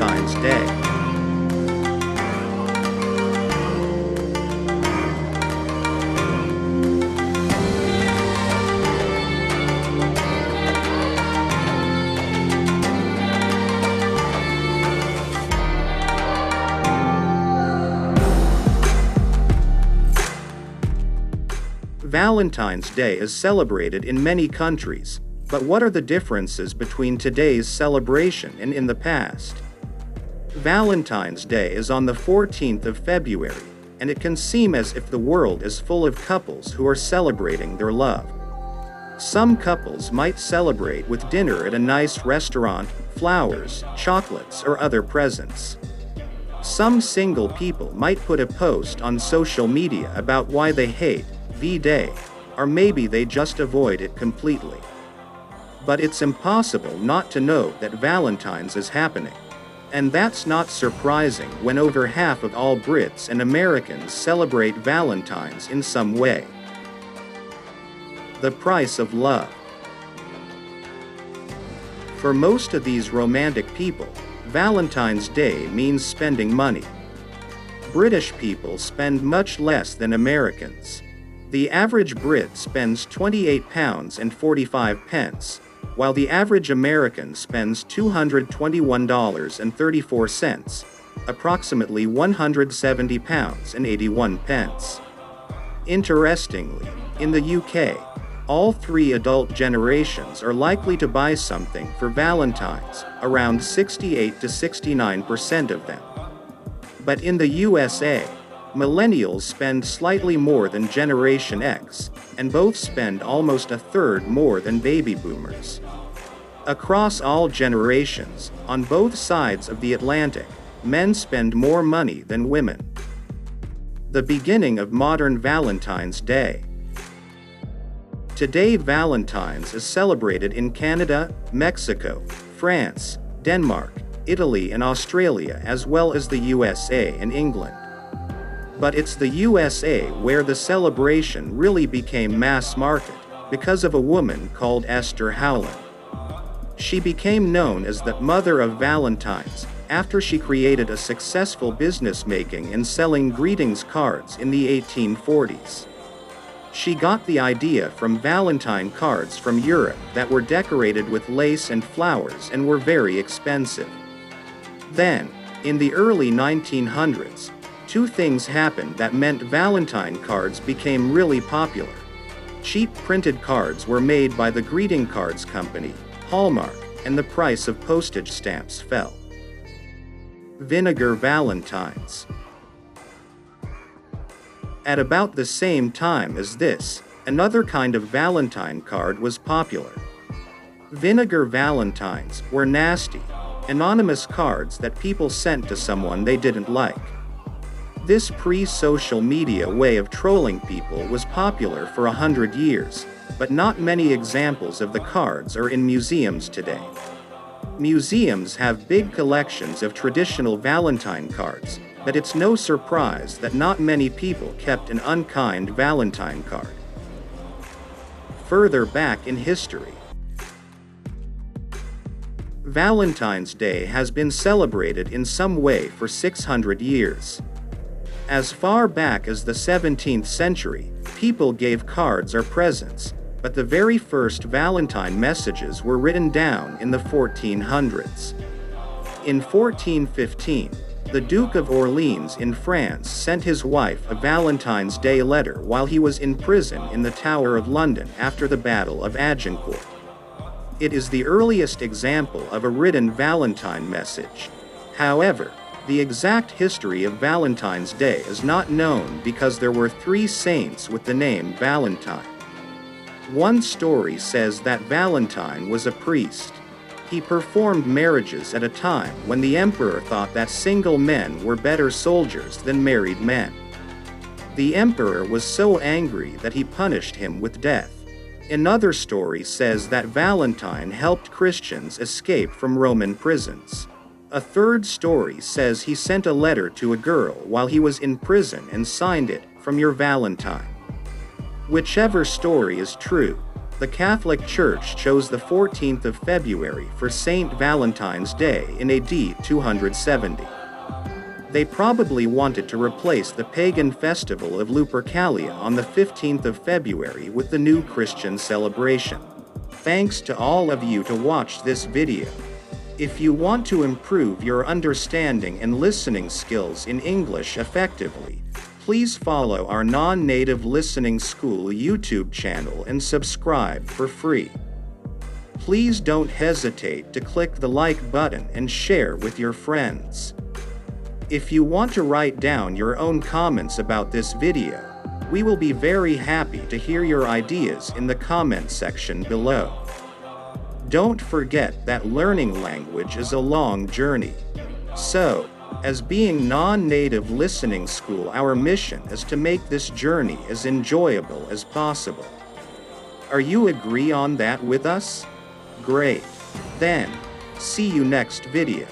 Valentine's Day. Valentine's Day is celebrated in many countries, but what are the differences between today's celebration and in the past? Valentine's Day is on the 14th of February, and it can seem as if the world is full of couples who are celebrating their love. Some couples might celebrate with dinner at a nice restaurant, flowers, chocolates, or other presents. Some single people might put a post on social media about why they hate V-Day, or maybe they just avoid it completely. But it's impossible not to know that Valentine's is happening. And that's not surprising when over half of all Brits and Americans celebrate Valentine's in some way. The price of love. For most of these romantic people, Valentine's Day means spending money. British people spend much less than Americans. The average Brit spends £28.45, while the average American spends $221.34, approximately £170.81. Interestingly, in the UK, all three adult generations are likely to buy something for Valentine's, around 68 to 69% of them. But in the USA, millennials spend slightly more than Generation X, and both spend almost a third more than baby boomers. Across all generations, on both sides of the Atlantic, men spend more money than women. The beginning of modern Valentine's Day. Today, Valentine's is celebrated in Canada, Mexico, France, Denmark, Italy, and Australia, as well as the USA and England. But it's the USA where the celebration really became mass market, because of a woman called Esther Howland. She became known as the Mother of Valentines after she created a successful business making and selling greetings cards in the 1840s. She got the idea from Valentine cards from Europe that were decorated with lace and flowers and were very expensive. Then, in the early 1900s, two things happened that meant Valentine cards became really popular. Cheap printed cards were made by the greeting cards company, Hallmark, and the price of postage stamps fell. Vinegar Valentines. At about the same time as this, another kind of Valentine card was popular. Vinegar Valentines were nasty, anonymous cards that people sent to someone they didn't like. This pre-social media way of trolling people was popular for 100 years, but not many examples of the cards are in museums today. Museums have big collections of traditional Valentine cards, but it's no surprise that not many people kept an unkind Valentine card. Further back in history, Valentine's Day has been celebrated in some way for 600 years. As far back as the 17th century, people gave cards or presents, but the very first Valentine messages were written down in the 1400s. In 1415, the Duke of Orleans in France sent his wife a Valentine's Day letter while he was in prison in the Tower of London after the Battle of Agincourt. It is the earliest example of a written Valentine message. However, the exact history of Valentine's Day is not known because there were three saints with the name Valentine. One story says that Valentine was a priest. He performed marriages at a time when the emperor thought that single men were better soldiers than married men. The emperor was so angry that he punished him with death. Another story says that Valentine helped Christians escape from Roman prisons. A third story says he sent a letter to a girl while he was in prison and signed it, "From your Valentine." Whichever story is true, the Catholic Church chose the 14th of February for Saint Valentine's Day in AD 270. They probably wanted to replace the pagan festival of Lupercalia on the 15th of February with the new Christian celebration. Thanks to all of you to watch this video. If you want to improve your understanding and listening skills in English effectively, please follow our non-native listening school YouTube channel and subscribe for free. Please don't hesitate to click the like button and share with your friends. If you want to write down your own comments about this video, we will be very happy to hear your ideas in the comment section below. Don't forget that learning language is a long journey. So, as being non-native listening school, our mission is to make this journey as enjoyable as possible. Are you agree on that with us? Great. Then, see you next video.